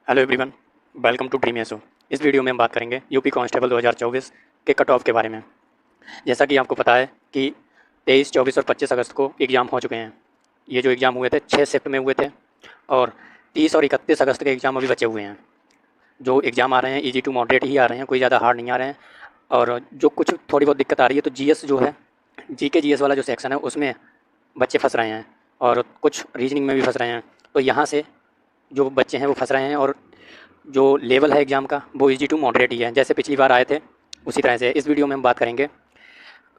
Hello everyone, welcome to dream एसो। इस video में हम बात करेंगे यूपी कांस्टेबल 2024 के कट ऑफ के बारे में। जैसा कि आपको पता है कि 23, 24 और 25 अगस्त को एग्ज़ाम हो चुके हैं। ये जो एग्ज़ाम हुए थे 6 शिफ्ट में हुए थे और 30 और 31 अगस्त के एग्ज़ाम अभी बचे हुए हैं। जो एग्ज़ाम आ रहे हैं ईजी टू मॉडरेट ही आ रहे हैं, कोई ज़्यादा हार्ड नहीं आ रहे हैं। और जो कुछ थोड़ी बहुत दिक्कत आ रही है तो जीएस जो है, जीके जीएस वाला जो सेक्शन है उसमें बच्चे फंस रहे हैं और कुछ रीजनिंग में भी फंस रहे हैं। तो यहाँ से जो बच्चे हैं वो फंस रहे हैं और जो लेवल है एग्ज़ाम का वो ईजी टू मॉडरेट ही है। जैसे पिछली बार आए थे उसी तरह से इस वीडियो में हम बात करेंगे,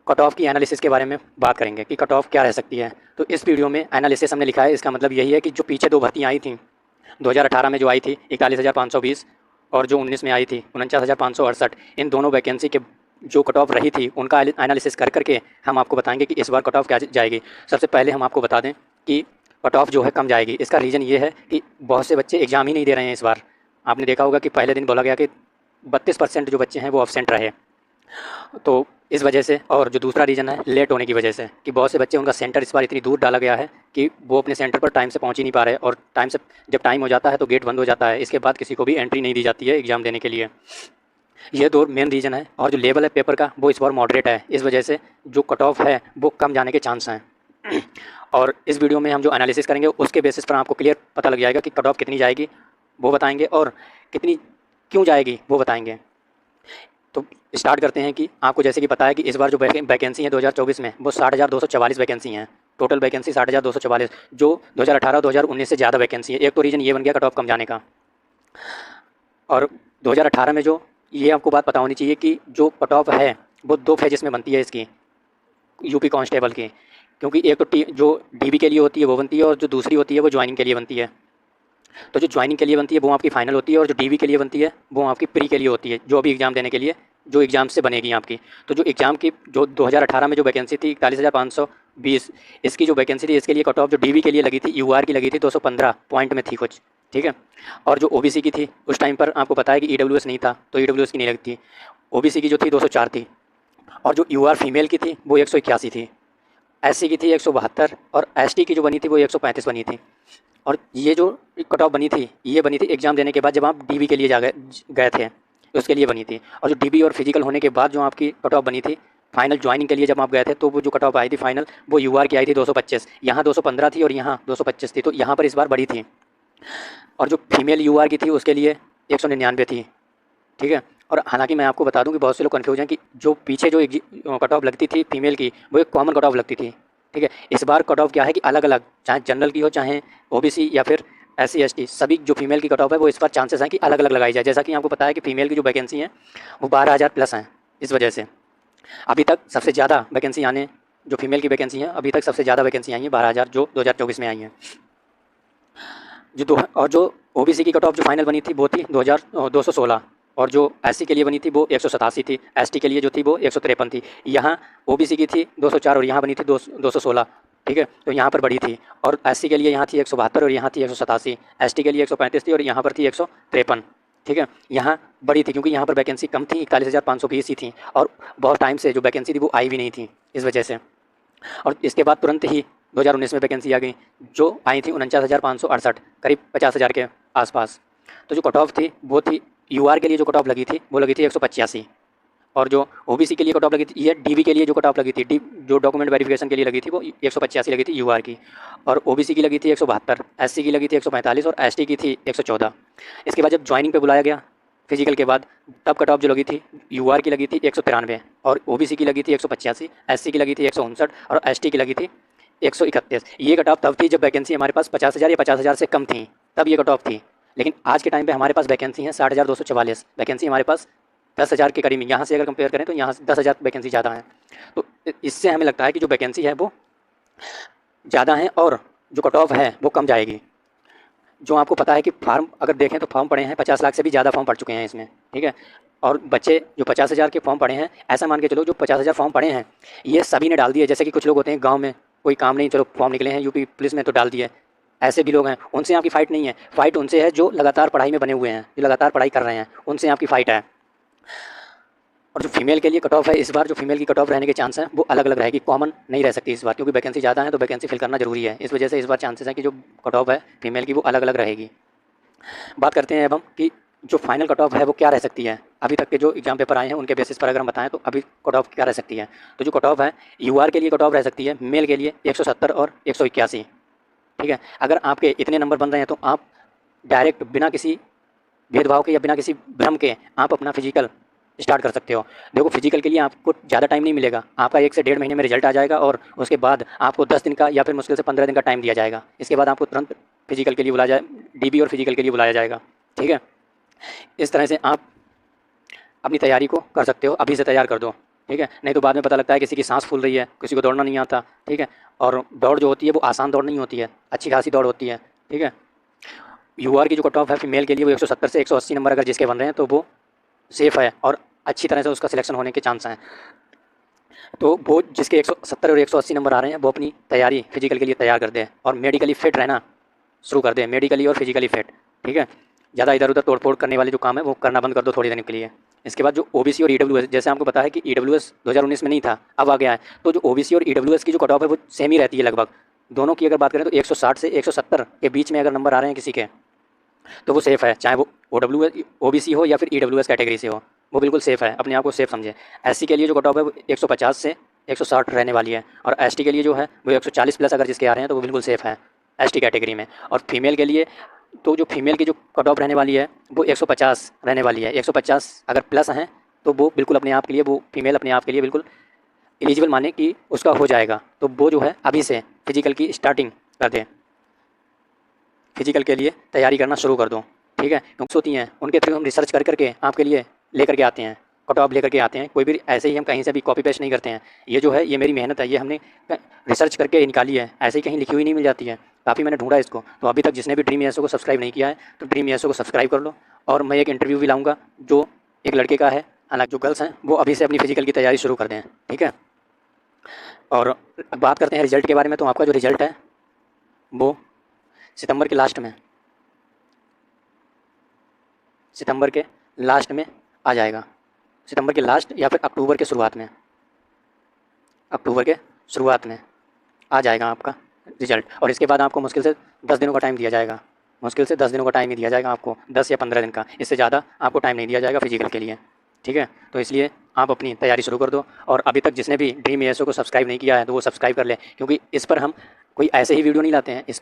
कट ऑफ की एनालिसिस के बारे में बात करेंगे कि कट ऑफ क्या रह सकती है। तो इस वीडियो में एनालिसिस हमने लिखा है, इसका मतलब यही है कि जो पीछे दो भर्तियाँ आई थी 2018 में जो आई थी 41,520 और जो 19 में आई थी 49,568, इन दोनों वैकेंसी के जो कट ऑफ रही थी उनका एनालिसिस कर करके हम आपको बताएंगे कि इस बार कट ऑफ क्या जाएगी। सबसे पहले हम आपको बता दें कि कट ऑफ जो है कम जाएगी। इसका रीज़न ये है कि बहुत से बच्चे एग्ज़ाम ही नहीं दे रहे हैं इस बार। आपने देखा होगा कि पहले दिन बोला गया कि 32% जो बच्चे हैं वो अब्सेंट रहे। तो इस वजह से, और जो दूसरा रीज़न है लेट होने की वजह से, कि बहुत से बच्चे उनका सेंटर इस बार इतनी दूर डाला गया है कि वो अपने सेंटर पर टाइम से पहुंच ही नहीं पा रहे और टाइम से जब टाइम हो जाता है तो गेट बंद हो जाता है। इसके बाद किसी को भी एंट्री नहीं दी जाती है एग्ज़ाम देने के लिए। ये दो मेन रीज़न है। और जो लेवल है पेपर का वो इस बार मॉडरेट है, इस वजह से जो कट ऑफ है वो कम जाने के चांस हैं। और इस वीडियो में हम जो एनालिसिस करेंगे उसके बेसिस पर आपको क्लियर पता लग जाएगा कि कट ऑफ कितनी जाएगी वो बताएंगे और कितनी क्यों जाएगी वो बताएंगे। तो स्टार्ट करते हैं कि आपको जैसे कि पता है कि इस बार जो वैकेंसी है 2024 में वो 60,244 वैकेंसी हैं। टोटल वैकेंसी 60,244, जो 2018 और 2019 से ज़्यादा वैकेंसी है। एक तो रीज़न ये बन गया कट ऑफ कम जाने का। और 2018 में जो, ये आपको बात पता होनी चाहिए कि जो कट ऑफ है वो दो फेजेस में बनती है इसकी, यूपी कांस्टेबल की। क्योंकि एक तो जो डीबी के लिए होती है वो बनती है और जो दूसरी होती है वो ज्वाइनिंग के लिए बनती है। तो जो ज्वाइनिंग के लिए बनती है वो आपकी फाइनल होती है और जो डीवी के लिए बनती है वो आपकी प्री के लिए होती है, जो अभी एग्ज़ाम देने के लिए जो एग्ज़ाम से बनेगी आपकी। तो जो एग्ज़ाम की जो 2018 में जो वैकेंसी थी 41,520, इसकी जो वैकेंसी थी इसके लिए कट ऑफ जो डीवी के लिए लगी थी, यूआर की लगी थी 215 पॉइंट में थी कुछ, ठीक है। और जो ओबीसी की थी उस टाइम पर आपको पता है कि ईडब्ल्यूएस नहीं था तो ईडब्ल्यूएस की नहीं लगती। ओबीसी की जो थी 204 थी और जो यूआर फीमेल की थी वो 181 थी, एससी की थी 172 और एसटी की जो बनी थी वो 135 बनी थी। और ये जो कट ऑफ बनी थी ये बनी थी एग्ज़ाम देने के बाद जब आप डीबी के लिए जा गए थे उसके लिए बनी थी। और जो डीबी और फिजिकल होने के बाद जो आपकी कट ऑफ बनी थी फाइनल ज्वाइनिंग के लिए जब आप गए थे तो वो जो कट ऑफ आई थी फाइनल वो यूआर की आई थी 225। यहाँ 215 थी और यहाँ 225 थी, तो यहाँ पर इस बार बड़ी थी। और जो फीमेल यूआर की थी उसके लिए 199 थी, ठीक है। और हालांकि मैं आपको बता दूं कि बहुत से लोग कन्फ्यूज हैं कि जो पीछे जो कट ऑफ लगती थी फीमेल की वो एक कॉमन कट ऑफ लगती थी, ठीक है। इस बार कट ऑफ क्या है कि अलग अलग, चाहे जनरल की हो चाहे ओबीसी या फिर एससी एसटी, सभी जो फीमेल की कट ऑफ है वो इस बार चांसेस हैं कि अलग अलग लगाई जाए। जैसा कि आपको पता है कि फीमेल की जो वैकेंसी है वो 12,000 प्लस हैं। इस वजह से अभी तक सबसे ज़्यादा वैकेंसी आने, जो फीमेल की वैकेंसी है अभी तक सबसे ज़्यादा वैकेंसी आई है 12,000 जो 2024 में आई हैं। और जो ओबीसी की कट ऑफ जो फाइनल बनी थी वो थी 2,216 और जो एससी के लिए बनी थी वो 187 थी, एसटी के लिए जो थी वो 153 थी। यहाँ ओबीसी की थी 204 और यहाँ बनी थी 216, ठीक है। तो यहाँ पर बड़ी थी। और एससी के लिए यहाँ थी 172 और यहाँ थी 187, एसटी के लिए 135 थी और यहाँ पर थी 153, ठीक है। यहाँ बड़ी थी क्योंकि यहाँ पर वैकेंसी कम थी, 41,520 ही थी और बहुत टाइम से जो वैकेंसी थी वो आई भी नहीं थी इस वजह से। और इसके बाद तुरंत ही 2019 में वैकेंसी आ गई जो आई थी 49,568, करीब 50,000 के आसपास। तो जो कट ऑफ थी वो थी यूआर के लिए जो कट ऑफ लगी थी वो लगी थी 185। और जो ओबीसी के लिए कट ऑफ लगी थी, ये डीबी के लिए जो कट ऑफ लगी थी, जो डॉक्यूमेंट वेरिफिकेशन के लिए लगी थी वो 185 लगी थी यूआर की। और ओबीसी की लगी थी 172, एससी की लगी थी 145 और एसटी की थी 114। इसके बाद जब ज्वाइनिंग पे बुलाया गया फिजिकल के बाद तब कट ऑफ जो लगी थी यूआर की लगी थी 193 और ओबीसी की लगी थी 185, एससी की लगी थी 159 और एसटी की लगी थी 131। ये कट ऑफ तब थी जब वैकेंसी हमारे पास 50,000 या 50,000 से कम थी, तब ये कट ऑफ थी। लेकिन आज के टाइम पे हमारे पास वैकेंसी है 60,244 वैकेंसी हमारे पास 10,000 के करीब। यहाँ से अगर कंपेयर करें तो यहाँ से 10,000 वैकेंसी ज़्यादा है। तो इससे हमें लगता है कि जो वैकेंसी है वो ज़्यादा है और जो कट ऑफ है वो कम जाएगी। जो आपको पता है कि फार्म अगर देखें तो फॉर्म पड़े हैं 50 लाख से भी ज़्यादा फॉर्म पड़ चुके हैं इसमें, ठीक है। और बच्चे जो 50,000 के फॉर्म पड़े हैं, ऐसा मान के चलो जो 50,000 फॉर्म पड़े हैं ये सभी ने डाल दिए। जैसे कि कुछ लोग होते हैं गांव में कोई काम नहीं, चलो फॉर्म निकले हैं यूपी पुलिस में तो डाल दिए, ऐसे भी लोग हैं। उनसे आपकी फ़ाइट नहीं है, फ़ाइट उनसे है जो लगातार पढ़ाई में बने हुए हैं, जो लगातार पढ़ाई कर रहे हैं, उनसे आपकी फ़ाइट है। और जो फीमेल के लिए कट ऑफ है इस बार, जो फीमेल की कट ऑफ रहने के चांस हैं वो अलग अलग रहेगी, कॉमन नहीं रह सकती इस बार, क्योंकि वैकेंसी ज़्यादा है तो वैकेंसी फिल करना जरूरी है। इस वजह से इस बार चांसेस है कि जो कट ऑफ है फीमेल की वो अलग अलग रहेगी। बात करते हैं अब हम कि जो फाइनल कट ऑफ है वो क्या रह सकती है। अभी तक के जो एग्जाम पेपर आए हैं उनके बेसिस पर अगर हम बताएं तो अभी कट ऑफ क्या रह सकती है। तो जो कट ऑफ है यूआर के लिए कट ऑफ रह सकती है मेल के लिए 170 और 181। ठीक है, अगर आपके इतने नंबर बन रहे हैं तो आप डायरेक्ट बिना किसी भेदभाव के या बिना किसी भ्रम के आप अपना फिजिकल स्टार्ट कर सकते हो। देखो फिजिकल के लिए आपको ज़्यादा टाइम नहीं मिलेगा, आपका 1 से 1.5 महीने में रिजल्ट आ जाएगा और उसके बाद आपको 10 दिन का या फिर मुश्किल से 15 दिन का टाइम दिया जाएगा। इसके बाद आपको तुरंत फिजिकल के लिए बुलाया जाए, डीबी और फिजिकल के लिए बुलाया जाएगा। ठीक है, इस तरह से आप अपनी तैयारी को कर सकते हो, अभी से तैयार कर दो। ठीक है, नहीं तो बाद में पता लगता है किसी की सांस फूल रही है, किसी को दौड़ना नहीं आता। ठीक है, और दौड़ जो होती है वो आसान दौड़ नहीं होती है, अच्छी खासी दौड़ होती है। ठीक है, यूआर की जो कट ऑफ है फीमेल के लिए वो 170 से 180 नंबर अगर जिसके बन रहे हैं तो वो सेफ़ है और अच्छी तरह से उसका सिलेक्शन होने के चांस हैं। तो वो जिसके 170 और 180 नंबर आ रहे हैं वो अपनी तैयारी फिजिकल के लिए तैयार कर दे और मेडिकली फिट रहना शुरू कर दे, मेडिकली और फिजिकली फिट। ठीक है, ज़्यादा इधर उधर तोड़-फोड़ करने वाले जो काम है वो करना बंद कर दो थोड़ी देर के लिए। इसके बाद जो ओबीसी और ईडब्ल्यूएस, जैसे आपको पता है कि ईडब्ल्यूएस 2019 में नहीं था, अब आ गया है। तो जो ओबीसी और ईडब्ल्यूएस की जो कट ऑफ है वो सेम ही रहती है लगभग। दोनों की अगर बात करें तो 160 से 170 के बीच में अगर नंबर आ रहे हैं किसी के तो वो सेफ़ है, चाहे वो ओबीसी हो या फिर ईडब्ल्यूएस कैटेगरी से हो, वो बिल्कुल सेफ़ है, अपने आप को सेफ़ समझे। एससी के लिए जो कट ऑफ है वो 150 से 160 रहने वाली है और एसटी के लिए जो है वो 140 प्लस अगर जिसके आ रहे हैं तो वो बिल्कुल सेफ़ है एसटी कैटेगरी में। और फीमेल के लिए तो जो फीमेल की जो कट ऑफ रहने वाली है वो 150 रहने वाली है। 150 अगर प्लस हैं तो वो बिल्कुल अपने आप के लिए, वो फीमेल अपने आप के लिए बिल्कुल एलिजिबल माने कि उसका हो जाएगा। तो वो जो है अभी से फिजिकल की स्टार्टिंग कर दें, फिजिकल के लिए तैयारी करना शुरू कर दो। ठीक है, क्योंकि होती हैं उनके थ्रू हम रिसर्च कर करके आपके लिए लेकर के आते हैं, कट ऑफ लेकर के आते हैं। कोई भी ऐसे ही हम कहीं से भी कॉपी पेस्ट नहीं करते हैं। ये जो है ये मेरी मेहनत है, ये हमने रिसर्च करके निकाली है, ऐसे ही कहीं लिखी हुई नहीं मिल जाती है। काफ़ी मैंने ढूंढा इसको। तो अभी तक जिसने भी ड्रीम ESO को सब्सक्राइब नहीं किया है तो ड्रीम ESO को सब्सक्राइब कर लो। और मैं एक इंटरव्यू भी लाऊंगा जो एक लड़के का है, हालांकि जो गर्ल्स हैं वो अभी से अपनी फिजिकल की तैयारी शुरू कर दें। ठीक है, और बात करते हैं रिजल्ट के बारे में। तो आपका जो रिजल्ट है वो सितंबर के लास्ट में, सितंबर के लास्ट में आ जाएगा। सितंबर के लास्ट या फिर अक्टूबर के शुरुआत में, अक्टूबर के शुरुआत में आ जाएगा आपका रिजल्ट। और इसके बाद आपको मुश्किल से 10 दिनों का टाइम दिया जाएगा, मुश्किल से 10 दिनों का टाइम ही दिया जाएगा आपको, 10 या 15 दिन का, इससे ज़्यादा आपको टाइम नहीं दिया जाएगा फिजिकल के लिए। ठीक है, तो इसलिए आप अपनी तैयारी शुरू कर दो। और अभी तक जिसने भी ड्रीम ESO को सब्सक्राइब नहीं किया है तो वो सब्सक्राइब कर ले, क्योंकि इस पर हम कोई ऐसे ही वीडियो नहीं लाते हैं। इस